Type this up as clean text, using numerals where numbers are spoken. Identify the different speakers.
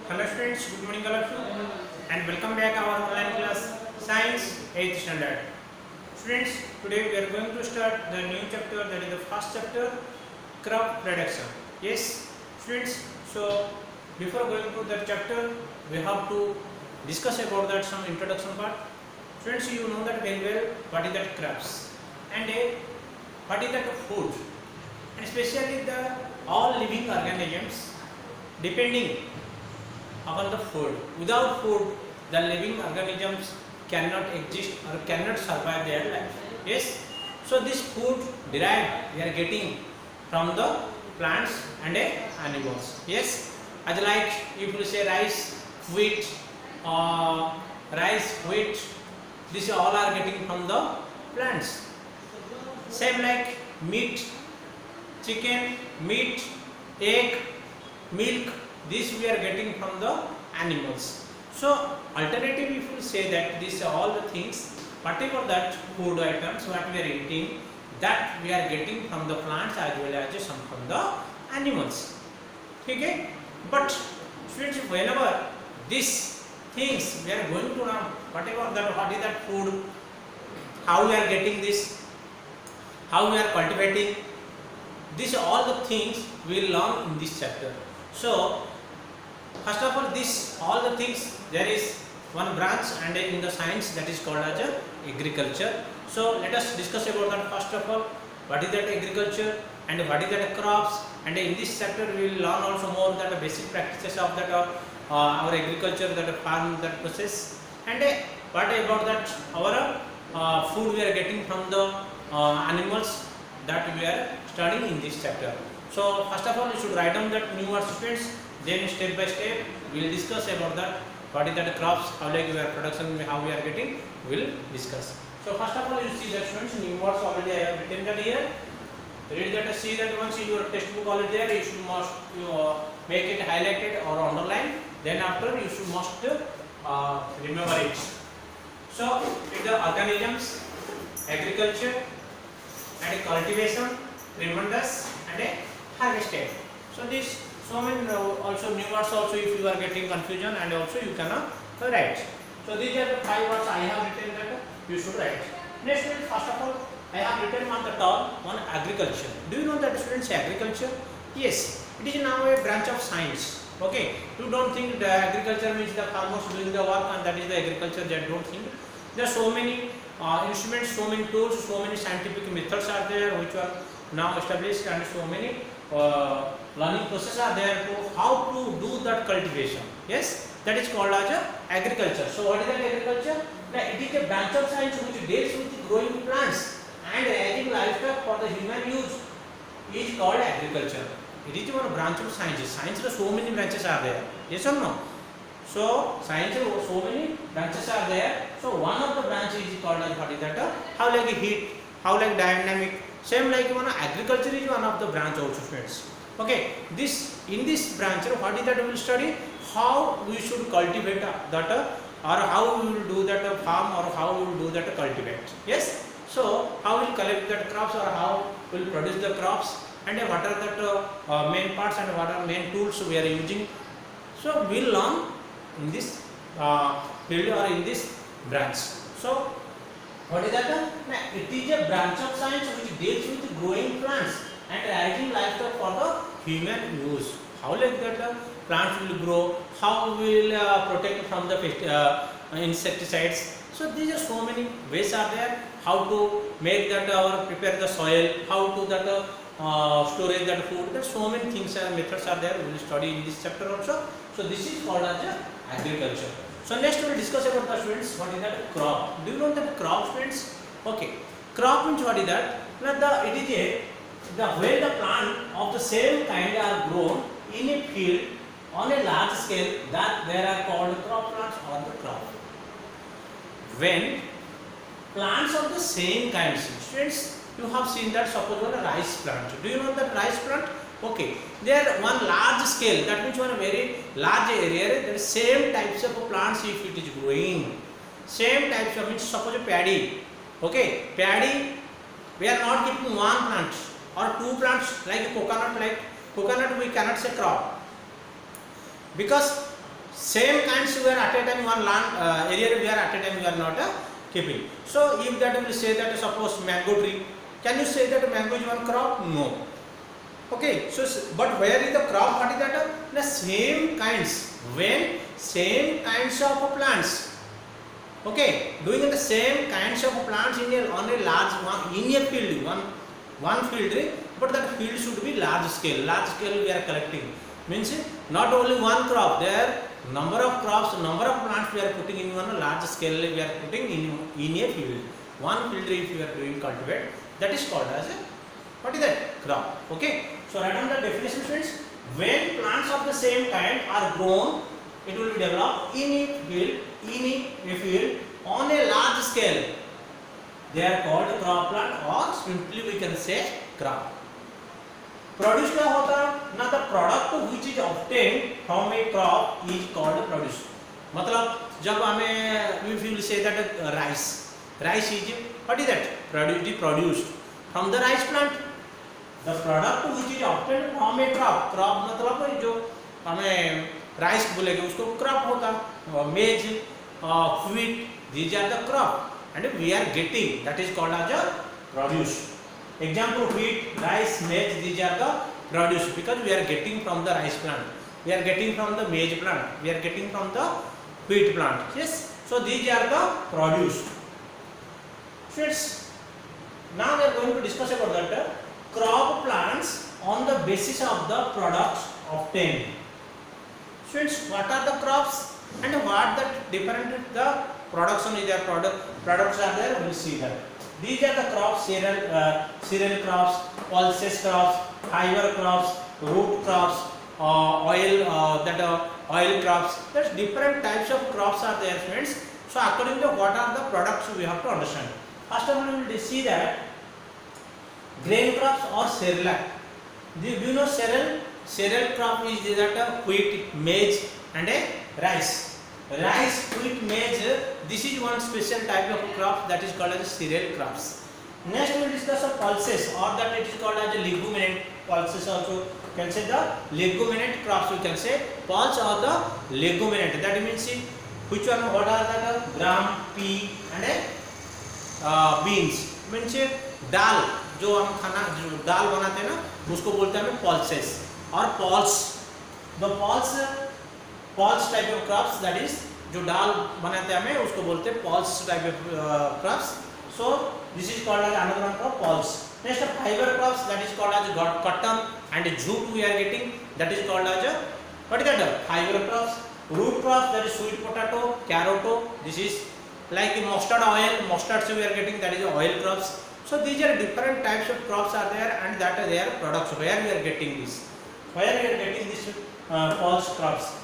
Speaker 1: Hello students, good morning all of you and welcome back our online class Science 8th standard. Students, today we are going to start the new chapter, that is the first chapter, crop production. Yes students, so before going to that chapter we have to discuss about that some introduction part. Students, you know that very well what is that crops and what is that food, and especially the all living organisms depending upon the food. Without food, the living organisms cannot exist or cannot survive their life. Yes. So this food derived we are getting from the plants and animals. Yes. As like if you say rice, wheat, these all are getting from the plants. Same like meat, chicken, meat, egg, milk, this we are getting from the animals. So alternative if you say that these are all the things, whatever that food items what we are eating, that we are getting from the plants as well as some from the animals. Okay? But students, whenever these things we are going to learn, whatever that what is that food, how we are getting this, how we are cultivating, these all the things we will learn in this chapter. So first of all, this all the things, there is one branch and in the science that is called as agriculture. So let us discuss about that. First of all, what is that agriculture and what is that crops, and in this chapter we will learn also more that the basic practices of that our agriculture, that farm, that process, and what about that our food we are getting from the animals that we are studying in this chapter. So first of all, you should write down that new words, students. Then step by step we will discuss about that. What is that crops, how like we are production, how we are getting, we will discuss. So first of all, you see that students, new words already I have written that here. Read that, see that once your textbook already there, you should must make it highlighted or underline. Then after you should must remember it. So in the organisms, agriculture and cultivation, tremendous and harvested. So this so many also new words also if you are getting confusion, and also you cannot write. So these are the 5 words I have written that you should write. Next, first of all, I have written on the top one agriculture. Do you know that students, agriculture? Yes, it is now a branch of science. Okay, you don't think the agriculture means the farmers doing the work and that is the agriculture. That don't think. There are so many instruments, so many tools, so many scientific methods are there which are now established, and so many learning processes are there to how to do that cultivation. Yes, that is called as agriculture. So what is that agriculture? It is a branch of science which deals with growing plants and raising livestock for the human use. It is called agriculture. It is one branch of science. Science there so many branches are there. Yes or no? So science so many branches are there. So one of the branches is called as what is that? How like heat, how like dynamic. Same like one agriculture is one of the branch also, friends. Okay, this in this branch what is that we will study? How we should cultivate that or how we will do that farm, or how we will do that cultivate. Yes. So how we will collect that crops, or how we will produce the crops, and what are that main parts and what are main tools we are using. So we will learn in this field or in this branch. So what is that? It is a branch of science which deals with growing plants and raising livestock for the human use. How like that plants will grow, how we will protect from the insecticides. So these are so many ways are there. How to make that or prepare the soil, how to that storage that food. There are so many things and methods are there. We will study in this chapter also. So this is called as agriculture. So next we will discuss about the students. What is that crop? Do you know that crop, students? Okay, crop means what is that? It is when the plant of the same kind are grown in a field on a large scale, that they are called crop plants or the crop. When plants of the same kind, students, you have seen that suppose one rice plant. Do you know that rice plant? Okay, they are one large scale, that means one very large area, there is same types of plants if it is growing. Same types of, means suppose a paddy. Okay, paddy, we are not keeping one plant or two plants like coconut we cannot say crop, because same kinds we are at a time one land area we are at a time we are not keeping. So if that will say that suppose mango tree, can you say that mango is one crop? No. Okay, so but where is the crop? What is that? The same kinds, when same kinds of plants, okay, doing the same kinds of plants in a on a large one in a field, one field, but that field should be large scale. Large scale we are collecting means not only one crop, there number of crops, number of plants we are putting in one large scale we are putting in a field. One field if you are doing cultivate, that is called as a, what is that? Crop. Okay, so write down the definition friends. When plants of the same kind are grown, it will be developed in a field on a large scale. They are called crop plant, or simply we can say crop. Produce क्या होता है ना, the product which is obtained from a crop is called produce. मतलब जब हमें we will say that rice is, what is that? Produced from the rice plant. The product which is obtained from a crop मतलब जो हमें rice बोलेंगे उसको crop होता है, मेज, wheat, these are the crop and we are getting, that is called as a produce. Example, wheat, rice, maize, these are the produce because we are getting from the rice plant, we are getting from the maize plant, we are getting from the wheat plant. Yes, so these are the produce. Friends, now we are going to discuss about that crop plants on the basis of the products obtained. Friends, what are the crops and what the different the production is there, products are there, we will see that. These are the crops: cereal crops, pulses crops, fiber crops, root crops, oil crops. There's different types of crops are there, friends. So according to what are the products we have to understand. First of all, we will see that grain crops or cereal. Do you know cereal? Cereal crop is that wheat, maize and a rice. Rice, wheat, maize, this is one special type of crop that is called as cereal crops. Next we will discuss the pulses, or that it is called as a leguminate. Pulses also can say the leguminate crops, we can say pulse or the leguminate. That means which one, what are the gram, pea and a beans. Means दाल, जो हम खाना जो दाल बनाते हैं ना उसको बोलते हैं pulses और pulse. The pulse type of crops, that is जो दाल बनाते हैं हमें उसको बोलते हैं pulse type of crops. So this is called as another one crop, pulse. Next fiber crops, that is called as cotton and jute we are getting, that is called as what is that? Fiber crops. Root crops, that is sweet potato, carrot, this is like mustard oil, mustard we are getting, that is oil crops. So these are different types of crops are there and that are their products. Where we are getting this? Where we are getting this pulse crops?